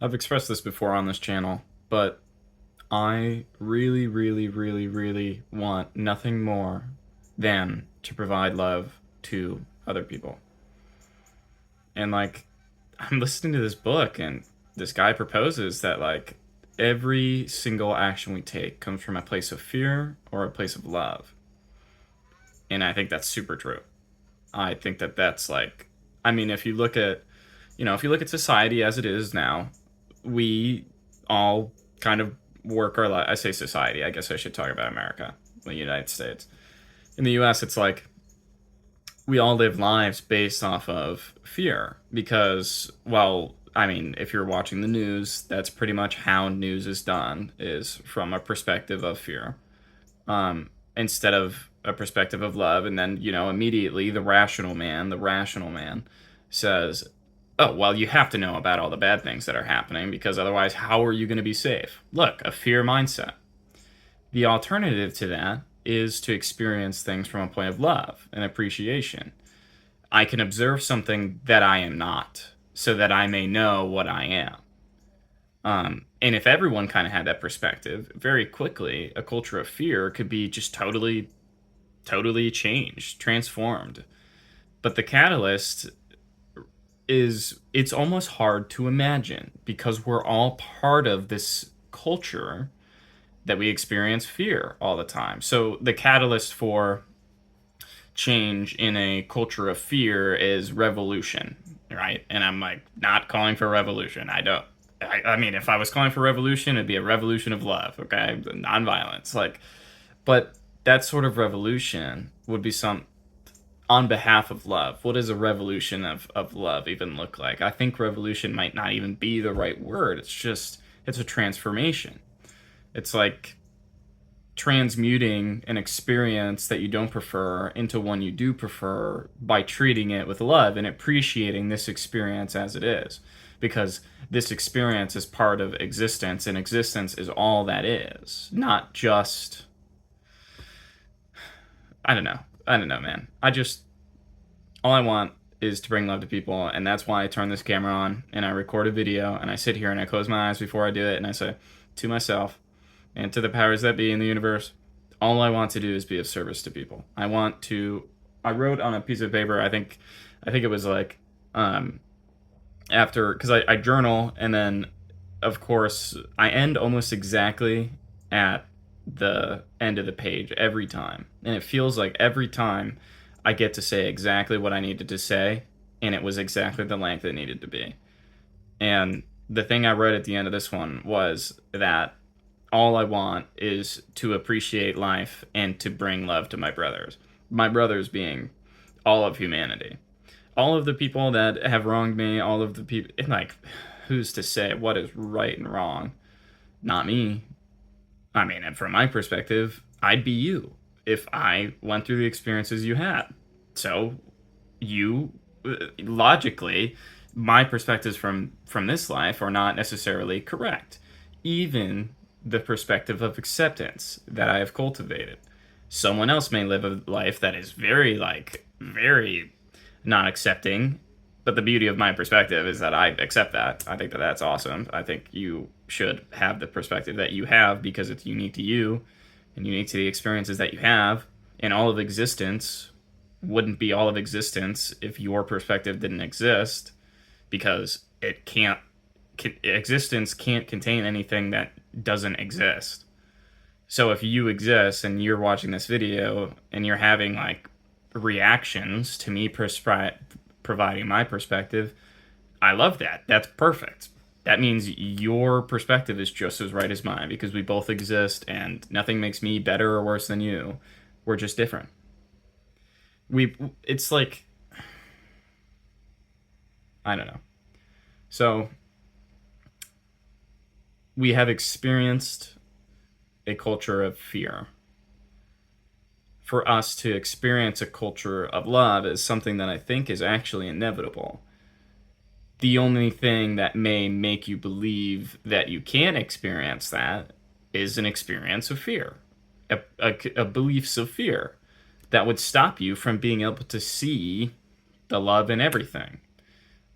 I've expressed this before on this channel, but I really, really, really, really want nothing more than to provide love to other people. And I'm listening to this book, and this guy proposes that every single action we take comes from a place of fear or a place of love. And I think that's super true. I think that that's I mean, if you look at, if you look at society as it is now, we all kind of work our life. I say society. I guess I should talk about America, the United States. In the U.S., it's like we all live lives based off of fear because, well, I mean, if you're watching the news, that's pretty much how news is done, is from a perspective of fear, instead of a perspective of love. And then, immediately the rational man says, oh, well, you have to know about all the bad things that are happening because otherwise, how are you going to be safe? Look, a fear mindset. The alternative to that is to experience things from a point of love and appreciation. I can observe something that I am not so that I may know what I am. And if everyone kind of had that perspective, very quickly, a culture of fear could be just totally, totally changed, transformed. But the catalyst is it's almost hard to imagine because we're all part of this culture that we experience fear all the time. So the catalyst for change in a culture of fear is revolution, right? And I'm like not calling for revolution. I don't. I mean, if I was calling for revolution, it'd be a revolution of love, okay, nonviolence. But that sort of revolution would be some on behalf of love. What does a revolution of love even look like? I think revolution might not even be the right word. It's a transformation. It's like transmuting an experience that you don't prefer into one you do prefer by treating it with love and appreciating this experience as it is. Because this experience is part of existence, and existence is all that is, not just. I don't know. I don't know, man. All I want is to bring love to people, and that's why I turn this camera on and I record a video and I sit here and I close my eyes before I do it and I say to myself, and to the powers that be in the universe, all I want to do is be of service to people. I wrote on a piece of paper, I think it was after, because I journal, and then, of course, I end almost exactly at the end of the page every time. And it feels like every time I get to say exactly what I needed to say, and it was exactly the length it needed to be. And the thing I wrote at the end of this one was that all I want is to appreciate life and to bring love to my brothers. My brothers being all of humanity. All of the people that have wronged me, all of the people, who's to say what is right and wrong? Not me. I mean, and from my perspective, I'd be you if I went through the experiences you had. So, you, logically, my perspectives from this life are not necessarily correct. Even the perspective of acceptance that I have cultivated. Someone else may live a life that is very not accepting, but the beauty of my perspective is that I accept that. I think that that's awesome. I think you should have the perspective that you have because it's unique to you and unique to the experiences that you have. And all of existence wouldn't be all of existence if your perspective didn't exist because existence can't contain anything that doesn't exist. So if you exist and you're watching this video and you're having reactions to me providing my perspective, I love that. That's perfect. That means your perspective is just as right as mine because we both exist and nothing makes me better or worse than you. We're just different. It's like, I don't know. So we have experienced a culture of fear. For us to experience a culture of love is something that I think is actually inevitable. The only thing that may make you believe that you can experience that is an experience of fear, a beliefs of fear that would stop you from being able to see the love in everything,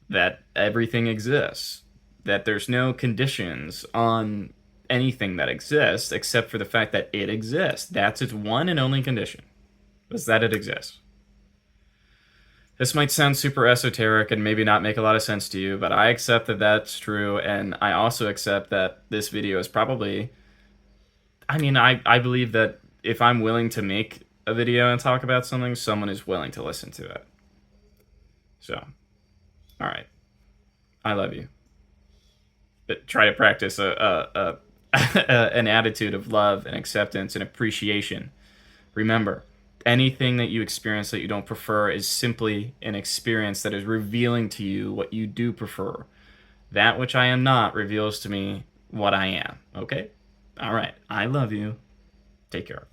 that everything exists, that there's no conditions on anything that exists except for the fact that it exists. That's its one and only condition, is that it exists. This might sound super esoteric and maybe not make a lot of sense to you, but I accept that that's true, and I also accept that this video is probably... I mean, I believe that if I'm willing to make a video and talk about something, someone is willing to listen to it. So, alright. I love you. But try to practice an attitude of love and acceptance and appreciation. Remember, anything that you experience that you don't prefer is simply an experience that is revealing to you what you do prefer. That which I am not reveals to me what I am. Okay? All right. I love you. Take care.